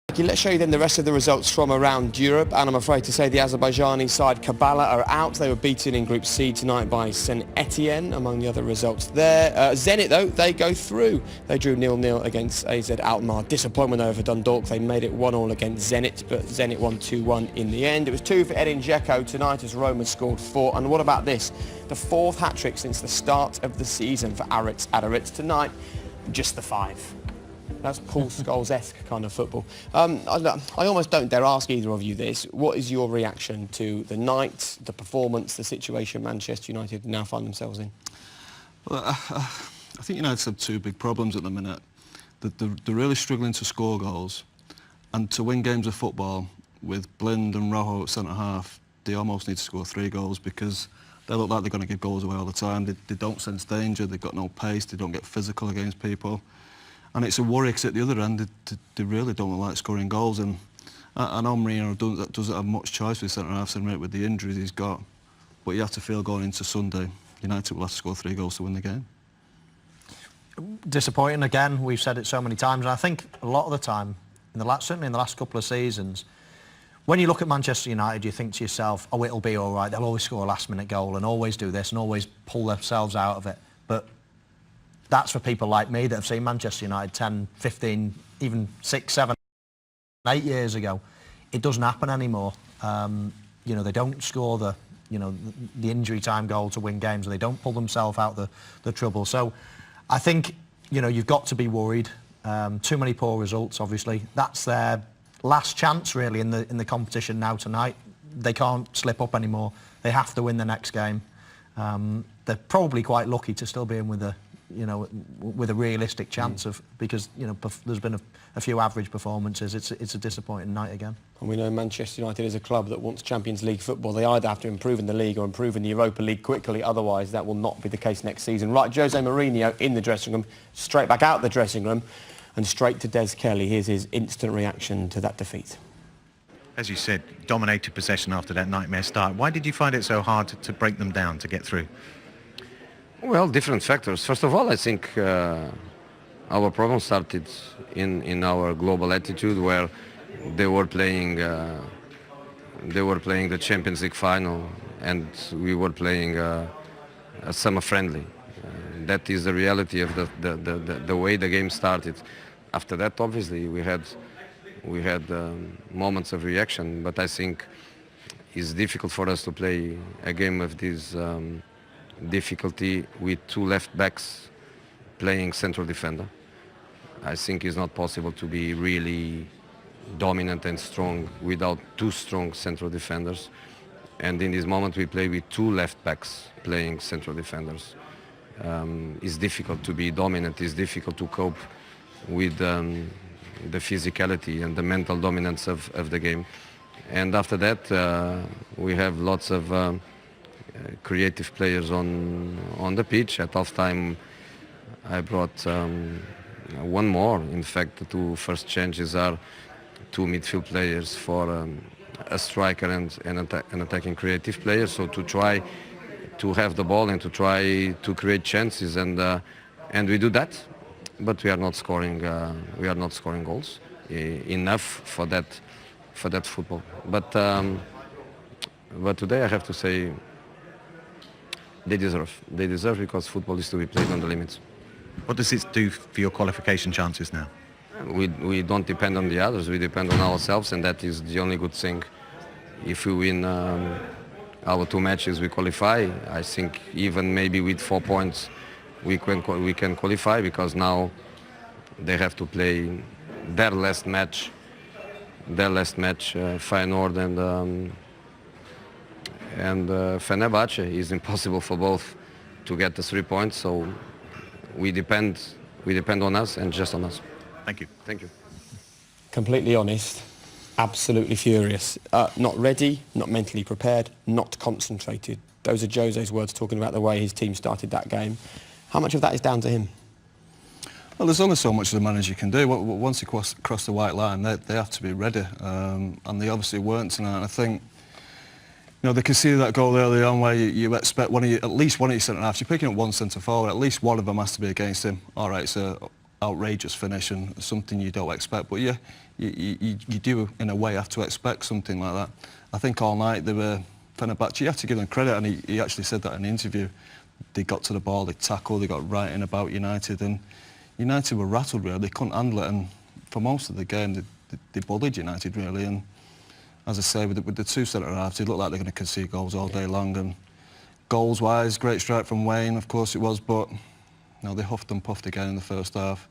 Okay, let's show you then the rest of the results from around Europe, and I'm afraid to say the Azerbaijani side Kabala are out. They were beaten in Group C tonight by St Etienne, among the other results there. Zenit, though, they go through. They drew 0-0 against AZ Alkmaar. Disappointment over Dundalk. They made it 1-1 against Zenit, but Zenit won 2-1 in the end. It was 2 for Edin Dzeko tonight as Roma scored 4. And what about this? The 4th hat-trick since the start of the season for Aritz Adaritz tonight. Just the 5. That's Paul Scholes-esque kind of football. I almost don't dare ask either of you this. What is your reaction to the night, the performance, the situation Manchester United now find themselves in? Well, I think United have 2 big problems at the minute. They're really struggling to score goals, and to win games of football with Blind and Rojo at centre-half, they almost need to score 3 goals because they look like they're going to give goals away all the time. They don't sense danger, they've got no pace, they don't get physical against people. And it's a worry because at the other end, they really don't look like scoring goals. And I know Mourinho doesn't have much choice with centre-halves and with the injuries he's got. But you have to feel going into Sunday, United will have to score 3 goals to win the game. Disappointing again, we've said it so many times. And I think a lot of the time, certainly in the last couple of seasons, when you look at Manchester United, you think to yourself, oh, it'll be all right. They'll always score a last-minute goal and always do this and always pull themselves out of it. But that's for people like me that have seen Manchester United 10, 15, even 6, 7, 8 years ago. It doesn't happen anymore. You know, they don't score the injury time goal to win games, or they don't pull themselves out the trouble. So I think, you know, you've got to be worried. Too many poor results, obviously. That's their last chance, really, in the competition now tonight. They can't slip up anymore. They have to win the next game. They're probably quite lucky to still be in with a realistic chance of, because there's been a few average performances. It's a disappointing night again. And we know Manchester United is a club that wants Champions League football. They either have to improve in the league or improve in the Europa League quickly, otherwise that will not be the case next season. Right, Jose Mourinho in the dressing room, straight back out the dressing room and straight to Des Kelly. Here's his instant reaction to that defeat. As you said, dominated possession after that nightmare start. Why did you find it so hard to break them down, to get through? Well, different factors. First of all, I think our problem started in our global attitude, where they were playing the Champions League final, and we were playing a summer friendly. That is the reality of the way the game started. After that, obviously, we had moments of reaction, but I think it's difficult for us to play a game of this difficulty with 2 left backs playing central defender. I think it's not possible to be really dominant and strong without 2 strong central defenders. And in this moment we play with 2 left backs playing central defenders. It's difficult to be dominant, it's difficult to cope with the physicality and the mental dominance of the game. And after that we have lots of creative players on the pitch. At half-time I brought 1 more. In fact, the 2 first changes are 2 midfield players for a striker and an attacking creative player. So to try to have the ball and to try to create chances, and we do that, but we are not scoring. We are not scoring goals enough for that football. But today I have to say, they deserve. They deserve, because football is to be played on the limits. What does this do for your qualification chances now? We don't depend on the others, we depend on ourselves, and that is the only good thing. If we win our 2 matches, we qualify. I think even maybe with 4 points we can qualify, because now they have to play their last match, Feyenoord and Fenerbahce. Is impossible for both to get the 3 points, so we depend on us and just on us. Thank you. Thank you. Completely honest, absolutely furious. Not ready, not mentally prepared, not concentrated. Those are Jose's words, talking about the way his team started that game. How much of that is down to him? Well, there's only so much the manager can do. Once you cross the white line, they have to be ready, and they obviously weren't tonight. And I think, they conceded that goal early on where you expect at least one of your centre-halves. You're picking up 1 centre-forward, at least one of them has to be against him. All right, it's outrageous finish and something you don't expect. But yeah, you do in a way have to expect something like that. I think all night they were Fenerbahce. You have to give them credit, and he actually said that in the interview. They got to the ball, they tackled, they got right in about United, and United were rattled really. They couldn't handle it, and for most of the game they bullied United really. And as I say, with the two centre halves, it looked like they're going to concede goals all day long. And goals wise, great strike from Wayne, of course it was, but no, they huffed and puffed again in the first half.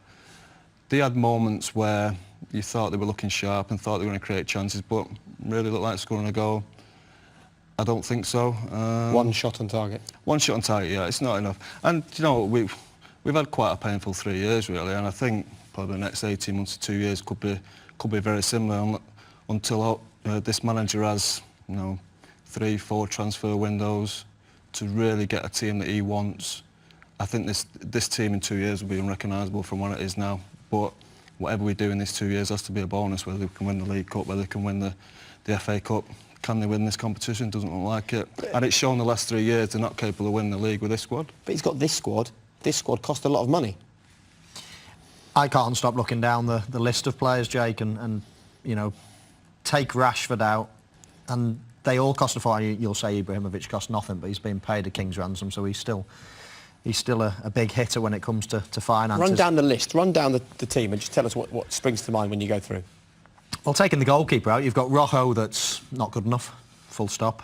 They had moments where you thought they were looking sharp and thought they were going to create chances, but really looked like scoring a goal. I don't think so. One shot on target. One shot on target, yeah, it's not enough. And you know, we've had quite a painful 3 years really, and I think probably the next 18 months to 2 years could be very similar until this manager has, you know, 3-4 transfer windows to really get a team that he wants. I think this team in 2 years will be unrecognisable from what it is now. But whatever we do in these 2 years has to be a bonus, whether we can win the League Cup, whether we can win the FA Cup. Can they win this competition? Doesn't look like it. And it's shown the last 3 years they're not capable of winning the league with this squad. But he's got this squad. This squad cost a lot of money. I can't stop looking down the list of players, Jake, and you know, take Rashford out, and they all cost a fortune. You'll say Ibrahimovic cost nothing, but he's been paid a king's ransom, so he's still a big hitter when it comes to finances. Run down the list, run down the team, and just tell us what springs to mind when you go through. Well, taking the goalkeeper out, you've got Rojo, that's not good enough, full stop.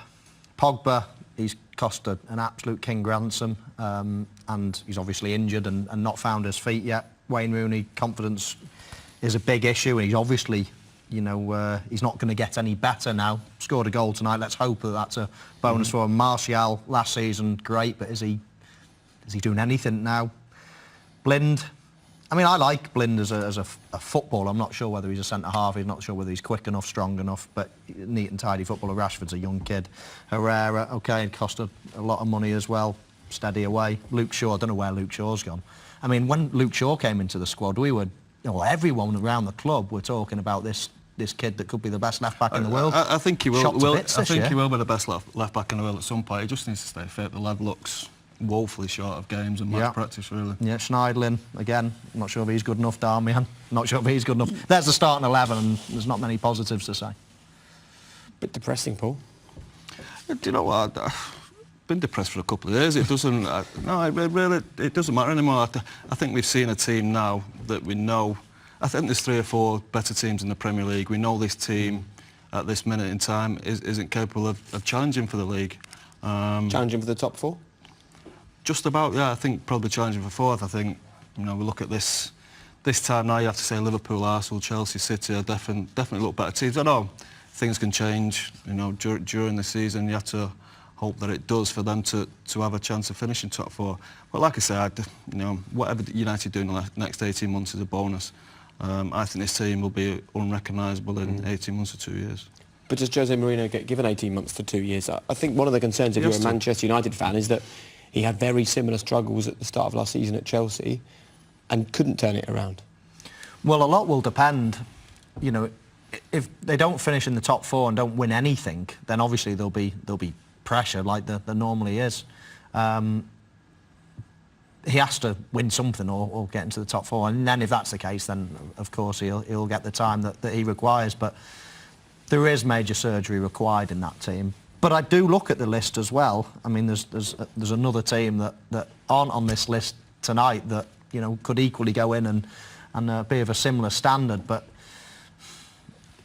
Pogba, he's cost an absolute king ransom, and he's obviously injured and not found his feet yet. Wayne Rooney, confidence is a big issue, and he's obviously, you know, he's not going to get any better now. Scored a goal tonight, let's hope that that's a bonus for him. Martial, last season, great, but is he doing anything now? Blind, I mean, I like Blind as a footballer. I'm not sure whether he's a centre-half, I'm not sure whether he's quick enough, strong enough, but neat and tidy footballer. Rashford's a young kid. Herrera, OK, it cost a lot of money as well, steady away. Luke Shaw, I don't know where Luke Shaw's gone. I mean, when Luke Shaw came into the squad, everyone around the club were talking about this kid that could be the best left-back in the world. I think he will. I think he will be the best left-back in the world at some point. He just needs to stay fit. The lad looks woefully short of games and match practice, really. Yeah, Schneidlin, again, I'm not sure if he's good enough. Darmian, not sure if he's good enough. There's the starting 11, and there's not many positives to say. Bit depressing, Paul. Do you know what? I've been depressed for a couple of years. It doesn't. It doesn't matter anymore. I think we've seen a team now that we know. I think there's 3 or 4 better teams in the Premier League. We know this team at this minute in time isn't capable of challenging for the league. Challenging for the top 4? Just about, yeah. I think probably challenging for 4th. I think, you know, we look at this time now. You have to say Liverpool, Arsenal, Chelsea, City are definitely look better teams. I know things can change. You know, during the season, you have to hope that it does for them to have a chance of finishing top 4. But like I said, you know, whatever United do in the next 18 months is a bonus. I think this team will be unrecognisable in 18 months to 2 years. But does Jose Mourinho get given 18 months to 2 years? I think one of the concerns if you're a Manchester United fan is that he had very similar struggles at the start of last season at Chelsea and couldn't turn it around. Well, a lot will depend. You know, if they don't finish in the top 4 and don't win anything, then obviously there'll be pressure like there normally is. He has to win something or get into the top 4, and then if that's the case, then of course he'll get the time that he requires. But there is major surgery required in that team. But I do look at the list as well. I mean, there's another team that aren't on this list tonight that, you know, could equally go in and be of a similar standard. But,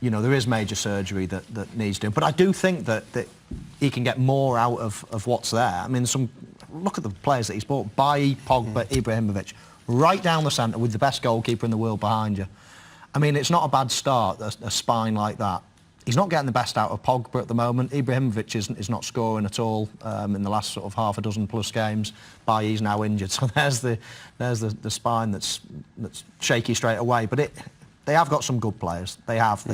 you know, there is major surgery that needs doing. But I do think that he can get more out of what's there. I mean, look at the players that he's bought. Bailly, Pogba, Ibrahimovic, right down the centre with the best goalkeeper in the world behind you. I mean, it's not a bad start, a spine like that. He's not getting the best out of Pogba at the moment. Ibrahimovic is not scoring at all in the last sort of half a dozen plus games. Bailly's now injured, so there's the spine that's shaky straight away. But they have got some good players. They have.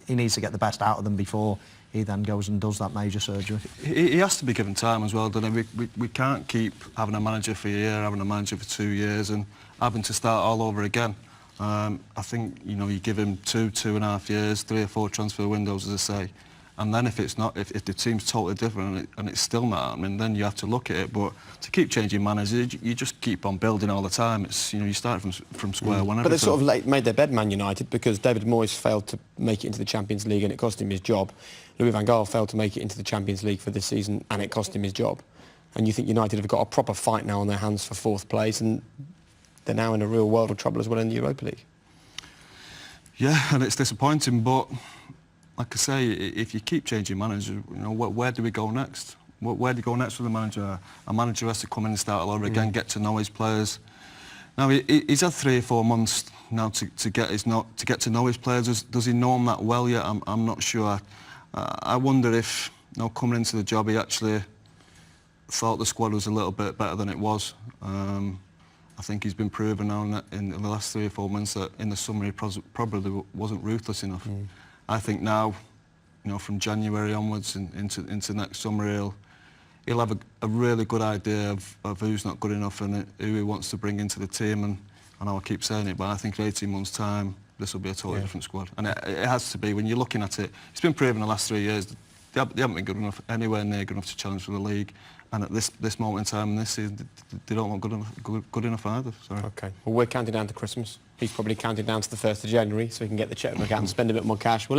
He needs to get the best out of them before he then goes and does that major surgery. He has to be given time as well, doesn't he? We can't keep having a manager for a year, having a manager for 2 years, and having to start all over again. I think, you know, you give him 2.5 years, 3 or 4 transfer windows, as I say, And then if it's not, if the team's totally different and it's still not happening, then you have to look at it. But to keep changing managers, you just keep on building all the time. It's, you know, you start from square one. But they sort of made their bed, Man United, because David Moyes failed to make it into the Champions League and it cost him his job. Louis van Gaal failed to make it into the Champions League for this season and it cost him his job. And you think United have got a proper fight now on their hands for fourth place, and they're now in a real world of trouble as well in the Europa League. Yeah, and it's disappointing, but like I say, if you keep changing managers, you know, where do we go next? Where do you go next with the manager? A manager has to come in and start all over again, get to know his players. Now he's had 3 or 4 months now to get to know his players. Does he know them that well yet? I'm not sure. I wonder if, you know, coming into the job, he actually thought the squad was a little bit better than it was. I think he's been proven now in the last 3 or 4 months that in the summer he probably wasn't ruthless enough. I think now, you know, from January onwards and into next summer, he'll have a really good idea of who's not good enough and who he wants to bring into the team. And I know I keep saying it, but I think in 18 months' time, this will be a totally different squad. And it has to be. When you're looking at it, it's been proven the last 3 years, they haven't been good enough, anywhere near good enough to challenge for the league. And at this moment in time in this season, they don't look good enough either. Sorry. OK. Well, we're counting down to Christmas. He's probably counting down to the 1st of January so he can get the cheque book out and spend a bit more cash. Well,